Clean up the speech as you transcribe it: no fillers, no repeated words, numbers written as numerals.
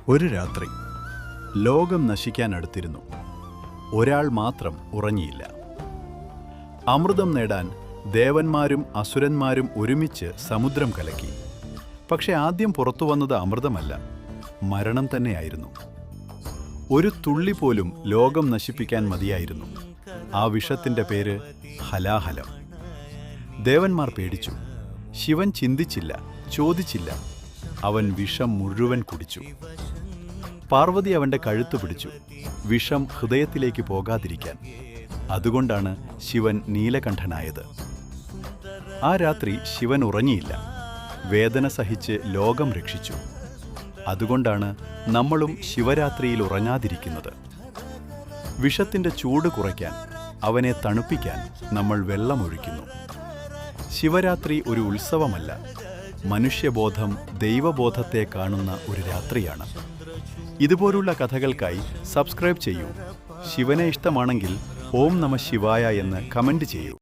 ഒരു രാത്രി ലോകം നശിക്കാൻ അടുത്തിരുന്നു. ഒരാൾ മാത്രം ഉറങ്ങിയില്ല. അമൃതം നേടാൻ ദേവന്മാരും അസുരന്മാരും ഒരുമിച്ച് സമുദ്രം കലക്കി. പക്ഷെ ആദ്യം പുറത്തു വന്നത് അമൃതമല്ല, മരണം തന്നെയായിരുന്നു. ഒരു തുള്ളി പോലും ലോകം നശിപ്പിക്കാൻ മതിയായിരുന്നു. ആ വിഷത്തിന്റെ പേര് ഹലാഹലം. ദേവന്മാർ പേടിച്ചു. ശിവൻ ചിന്തിച്ചില്ല, ചോദിച്ചില്ല. അവൻ വിഷം മുഴുവൻ കുടിച്ചു. പാർവതി അവന്റെ കഴുത്തു പിടിച്ചു, വിഷം ഹൃദയത്തിലേക്ക് പോകാതിരിക്കാൻ. അതുകൊണ്ടാണ് ശിവൻ നീലകണ്ഠനായത്. ആ രാത്രി ശിവൻ ഉറങ്ങിയില്ല. വേദന സഹിച്ച് ലോകം രക്ഷിച്ചു. അതുകൊണ്ടാണ് നമ്മളും ശിവരാത്രിയിൽ ഉറങ്ങാതിരിക്കുന്നത്. വിഷത്തിന്റെ ചൂട് കുറയ്ക്കാൻ, അവനെ തണുപ്പിക്കാൻ നമ്മൾ വെള്ളമൊഴിക്കുന്നു. ശിവരാത്രി ഒരു ഉത്സവമല്ല, മനുഷ്യബോധം ദൈവബോധത്തെ കാണുന്ന ഒരു രാത്രിയാണ്. ഇതുപോലുള്ള കഥകൾക്കായി സബ്സ്ക്രൈബ് ചെയ്യൂ. ശിവനെ ഇഷ്ടമാണെങ്കിൽ ഓം നമഃ ശിവായ എന്ന് കമന്റ് ചെയ്യൂ.